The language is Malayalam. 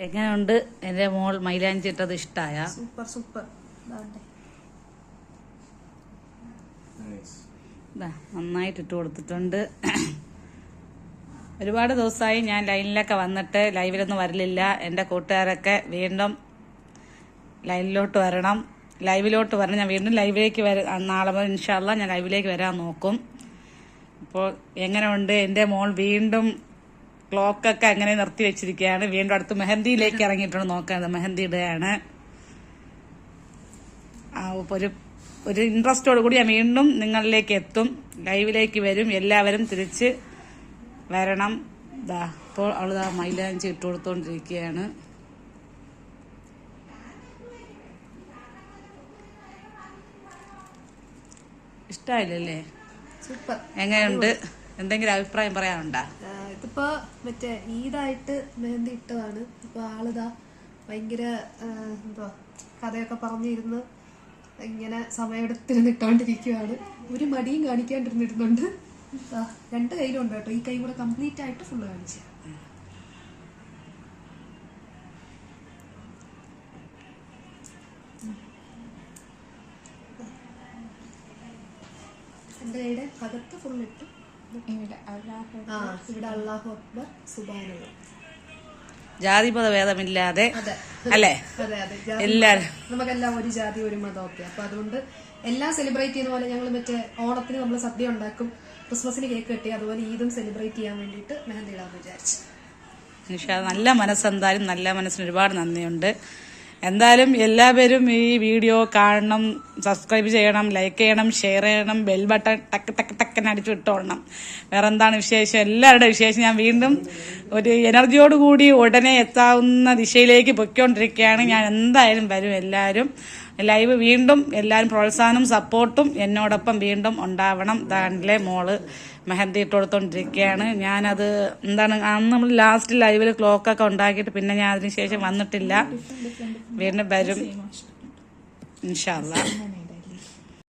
എങ്ങനെയുണ്ട് എൻ്റെ മോൾ മൈലാഞ്ചി ഇട്ടത്? ഇഷ്ടായ? Super super. നന്നായിട്ട് ഇട്ട് കൊടുത്തിട്ടുണ്ട്. ഒരുപാട് ദിവസമായി ഞാൻ ലൈനിലൊക്കെ വന്നിട്ട് ലൈവിലൊന്നും വരലില്ല. എൻ്റെ കൂട്ടുകാരൊക്കെ വീണ്ടും ലൈനിലോട്ട് വരണം, ലൈവിലോട്ട് വരണം. ഞാൻ വീണ്ടും ലൈവിലേക്ക് നാളെ മുതൽ ഇൻഷാ അല്ലാഹ് ഞാൻ ലൈവിലേക്ക് വരാൻ നോക്കും. അപ്പോൾ എങ്ങനെയുണ്ട് എൻ്റെ മോൾ? വീണ്ടും ക്ലോക്കൊക്കെ അങ്ങനെ നിർത്തി വെച്ചിരിക്കുകയാണ്. വീണ്ടും അടുത്ത് മെഹന്തിയിലേക്ക് ഇറങ്ങിയിട്ടുണ്ട്. നോക്കുന്നത് മെഹന്തി ഇടുകയാണ്. ഒരു ഇൻട്രസ്റ്റോട് കൂടി ഞാൻ വീണ്ടും നിങ്ങളിലേക്ക് എത്തും, ലൈവിലേക്ക് വരും. എല്ലാവരും തിരിച്ച് വരണം. ഇപ്പോൾ അവള് മൈലാഞ്ചി ഇട്ട് കൊടുത്തോണ്ടിരിക്കുകയാണ്. ഇഷ്ടായില്ലല്ലേ? സൂപ്പർ. എങ്ങനെയുണ്ട്? എന്തെങ്കിലും അഭിപ്രായം പറയാനുണ്ടോ? ഇതിപ്പോ മറ്റേ ഈദായിട്ട് മെഹന്തി ഇട്ടതാണ്. ഇപ്പൊ ആളിതാ ഭയങ്കര എന്തോ കഥയൊക്കെ പറഞ്ഞിരുന്ന് ഇങ്ങനെ സമയമെടുത്തിരുന്നിട്ടോണ്ടിരിക്കുകയാണ്. ഒരു മടിയും കാണിക്കാണ്ടിരുന്നിരുന്നുണ്ട്. രണ്ട് കയ്യിലുണ്ട് കേട്ടോ. ഈ കൈ കൂടെ കംപ്ലീറ്റ് ആയിട്ട് ഫുള്ള് കാണിച്ചു. എന്റെ കൈയുടെ അകത്ത് ഫുള്ളിട്ട് ഇവിടെ അല്ലാഹു അക്ബർ സുബ്ഹാനല്ലാഹ്. ജാതിമത ഭേദമില്ലാതെ അല്ലേ? അതെ അതെ. എല്ലാരും നമുക്കെല്ലാം ഒരു ജാതി ഒരു മതം ഒക്കെ. അപ്പൊ അതുകൊണ്ട് എല്ലാം സെലിബ്രേറ്റ് ചെയ്യുന്ന പോലെ ഞങ്ങൾ മറ്റേ ഓണത്തിന് നമ്മൾ സദ്യ ഉണ്ടാക്കും, ക്രിസ്മസിന് കേക്ക് കെട്ടി, അതുപോലെ ഈദും സെലിബ്രേറ്റ് ചെയ്യാൻ വേണ്ടിയിട്ട് മെഹന്തി ഇടാന്ന് വിചാരിച്ചു. നല്ല മനസ്സെന്തായാലും നല്ല മനസ്സിന് ഒരുപാട് നന്ദിയുണ്ട്. എന്തായാലും എല്ലാവരും ഈ വീഡിയോ കാണണം, സബ്സ്ക്രൈബ് ചെയ്യണം, ലൈക്ക് ചെയ്യണം, ഷെയർ ചെയ്യണം, ബെൽ ബട്ടൺ ടക്ക് ടക്ക് ടക്കൻ അടിച്ചു ഇട്ടോളണം. വേറെ എന്താണ് വിശേഷം? എല്ലാവരുടെ വിശേഷം. ഞാൻ വീണ്ടും ഒരു എനർജിയോടുകൂടി ഉടനെ എത്താവുന്ന ദിശയിലേക്ക് പൊയ്ക്കൊണ്ടിരിക്കുകയാണ്. ഞാൻ എന്തായാലും വരും. എല്ലാവരും ലൈവ് വീണ്ടും എല്ലാവരും പ്രോത്സാഹനം സപ്പോർട്ടും എന്നോടൊപ്പം വീണ്ടും ഉണ്ടാവണം. ദാണ്ടിലെ മോള് മെഹന്തി ഇട്ട് കൊടുത്തോണ്ടിരിക്കുകയാണ്. ഞാനത് എന്താണ് അന്ന് നമ്മൾ ലാസ്റ്റ് ലൈവിൽ ക്ലോക്കൊക്കെ ഉണ്ടാക്കിയിട്ട് പിന്നെ ഞാൻ അതിനുശേഷം വന്നിട്ടില്ല. വീണ്ടും വരും ഇൻഷാ അല്ലാഹ്.